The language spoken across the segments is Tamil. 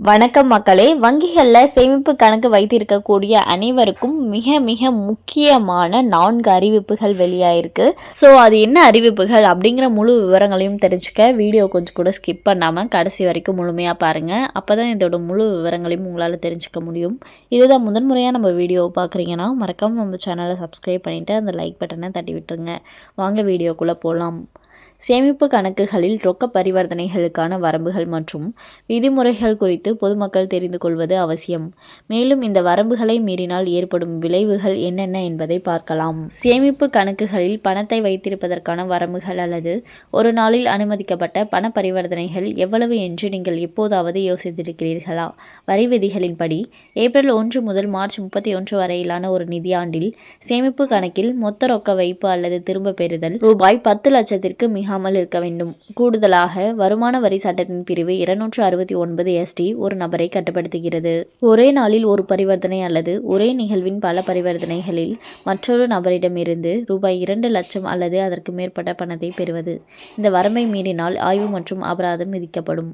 வணக்கம் மக்களே. வங்கிகளில் சேமிப்பு கணக்கு வைத்திருக்கக்கூடிய அனைவருக்கும் மிக மிக முக்கியமான 4 அறிவிப்புகள் வெளியாயிருக்கு. ஸோ அது என்ன அறிவிப்புகள் அப்படிங்கிற முழு விவரங்களையும் தெரிஞ்சுக்க வீடியோ கொஞ்சம் கூட ஸ்கிப் பண்ணாமல் கடைசி வரைக்கும் முழுமையாக பாருங்கள். அப்போ தான் இதோட முழு விவரங்களையும் உங்களால் தெரிஞ்சுக்க முடியும். இதுதான் முதன்முறையாக நம்ம வீடியோவை பார்க்குறீங்கன்னா மறக்காமல் நம்ம சேனலை சப்ஸ்கிரைப் பண்ணிவிட்டு அந்த லைக் பட்டனை தட்டி விட்டுருங்க. வாங்க வீடியோக்குள்ளே போகலாம். சேமிப்பு கணக்குகளில் ரொக்க பரிவர்த்தனைகளுக்கான வரம்புகள் மற்றும் விதிமுறைகள் குறித்து பொதுமக்கள் தெரிந்து கொள்வது அவசியம். மேலும் இந்த வரம்புகளை மீறினால் ஏற்படும் விளைவுகள் என்னென்ன என்பதை பார்க்கலாம். சேமிப்பு கணக்குகளில் பணத்தை வைத்திருப்பதற்கான வரம்புகள் அல்லது ஒரு நாளில் அனுமதிக்கப்பட்ட பண பரிவர்த்தனைகள் எவ்வளவு என்று நீங்கள் எப்போதாவது யோசித்திருக்கிறீர்களா? வரி விதிகளின்படி ஏப்ரல் 1 முதல் மார்ச் 31 வரையிலான ஒரு நிதியாண்டில் சேமிப்பு கணக்கில் மொத்த ரொக்க வைப்பு அல்லது திரும்ப பெறுதல் ரூபாய் 10 லட்சத்திற்கு மிகாமல் இருக்க வேண்டும். கூடுதலாக வருமான வரி சட்டத்தின் பிரிவு 269 ST ஒரு நபரை கட்டுப்படுத்துகிறது. ஒரே நாளில் ஒரு பரிவர்த்தனை அல்லது ஒரே நிகழ்வின் பல பரிவர்த்தனைகளில் மற்றொரு நபரிடமிருந்து ரூபாய் 2 லட்சம் அல்லது அதற்கு மேற்பட்ட பணத்தை பெறுவது. இந்த வரம்பை மீறினால் ஆய்வு மற்றும் அபராதம் விதிக்கப்படும்.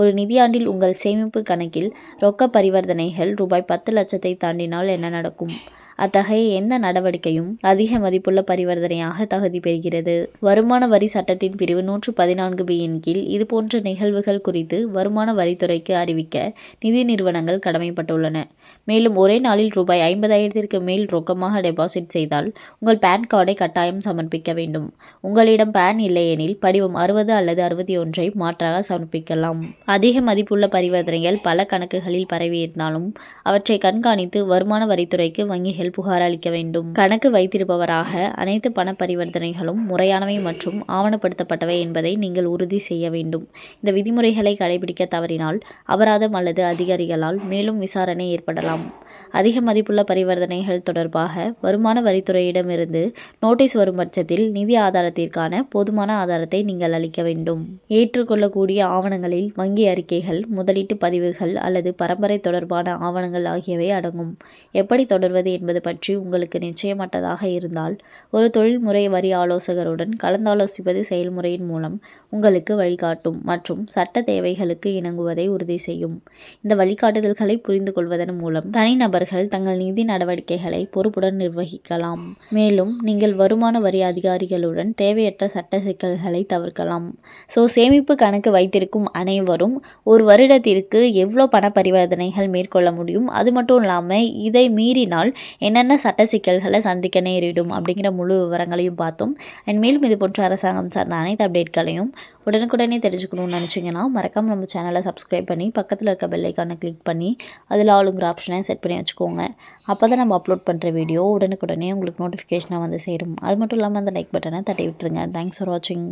ஒரு நிதியாண்டில் உங்கள் சேமிப்பு கணக்கில் ரொக்க பரிவர்த்தனைகள் ரூபாய் 10 லட்சத்தை தாண்டினால் என்ன நடக்கும்? அத்தகைய எந்த நடவடிக்கையும் அதிக மதிப்புள்ள பரிவர்த்தனையாக தகுதி பெறுகிறது. வருமான வரி சட்டத்தின் பிரிவு 114B கீழ் இதுபோன்ற நிகழ்வுகள் குறித்து வருமான வரித்துறைக்கு அறிவிக்க நிதி நிறுவனங்கள் கடமைப்பட்டுள்ளன. மேலும் ஒரே நாளில் ரூபாய் 50,000க்கு மேல் ரொக்கமாக டெபாசிட் செய்தால் உங்கள் பேன் கார்டை கட்டாயம் சமர்ப்பிக்க வேண்டும். உங்களிடம் பேன் இல்லையெனில் படிவம் 60 அல்லது 61ஐ மாற்றாக சமர்ப்பிக்கலாம். அதிக மதிப்புள்ள பரிவர்த்தனைகள் பல கணக்குகளில் பரவியிருந்தாலும் அவற்றை கண்காணித்து வருமான வரித்துறைக்கு வங்கிகள் புகார் அளிக்க வேண்டும். கணக்கு வைத்திருப்பவராக அனைத்து பண பரிவர்த்தனைகளும் முறையானவை மற்றும் ஆவணப்படுத்தப்பட்டவை என்பதை நீங்கள் உறுதி செய்ய வேண்டும். இந்த விதிமுறைகளை கடைபிடிக்க தவறினால் அபராதம் அல்லது அதிகாரிகளால் மேலும் விசாரணை ஏற்படலாம். அதிக மதிப்புள்ள பரிவர்த்தனைகள் தொடர்பாக வருமான வரித்துறையிடமிருந்து நோட்டீஸ் வரும் பட்சத்தில் நிதி ஆதாரத்திற்கான போதுமான ஆதாரத்தை நீங்கள் அளிக்க வேண்டும். ஏற்றுக்கொள்ளக்கூடிய ஆவணங்களில் வங்கி அறிக்கைகள், முதலீட்டு பதிவுகள் அல்லது பரம்பரை தொடர்பான ஆவணங்கள் ஆகியவை அடங்கும். எப்படி தொடர்வது என்பது பற்றி உங்களுக்கு நிச்சயமற்றதாக இருந்தால் ஒரு தொழில்முறை வரி ஆலோசகருடன் கலந்தாலோசிப்பது செயல்முறையின் மூலம் உங்களுக்கு வழிகாட்டும் மற்றும் சட்ட தேவைகளுக்கு இணங்குவதை உறுதி செய்யும். இந்த வழிகாட்டுதல்களை புரிந்து கொள்வதன் மூலம் தனிநபர்கள் தங்கள் நிதி நடவடிக்கைகளை பொறுப்புடன் நிர்வகிக்கலாம். மேலும் நீங்கள் வருமான வரி அதிகாரிகளுடன் தேவையற்ற சட்ட சிக்கல்களை தவிர்க்கலாம். சேமிப்பு கணக்கு வைத்திருக்கும் அனைவரும் ஒரு வருடத்திற்கு எவ்வளோ பண பரிவர்த்தனைகள் மேற்கொள்ள முடியும், அது மட்டும் இல்லாமல் இதை மீறினால் என்னென்ன சட்ட சிக்கல்களை சந்திக்க நேரிடும் அப்படிங்கிற முழு விவரங்களையும் பார்த்தோம். அண்ட் மேலும் இது போன்ற அரசாங்கம் சார்ந்த அனைத்து அப்டேட்களையும் உடனுக்குடனே தெரிஞ்சுக்கணும்னு நினச்சிங்கன்னா மறக்காமல் நம்ம சேனலை சப்ஸ்கிரைப் பண்ணி பக்கத்தில் இருக்க பெல் ஐக்கானை கிளிக் பண்ணி அதில் ஆளுங்கிற ஆப்ஷனை செட் பண்ணி வச்சுக்கோங்க. அப்போ தான் நம்ம அப்லோட் பண்ணுற வீடியோ உடனுக்குடனே உங்களுக்கு நோட்டிஃபிகேஷனாக வந்து சேரும். அது மட்டும் இல்லாமல் அந்த லைக் பட்டனை தட்டி விட்டுருங்க. தேங்க்ஸ் ஃபார் வாட்சிங்.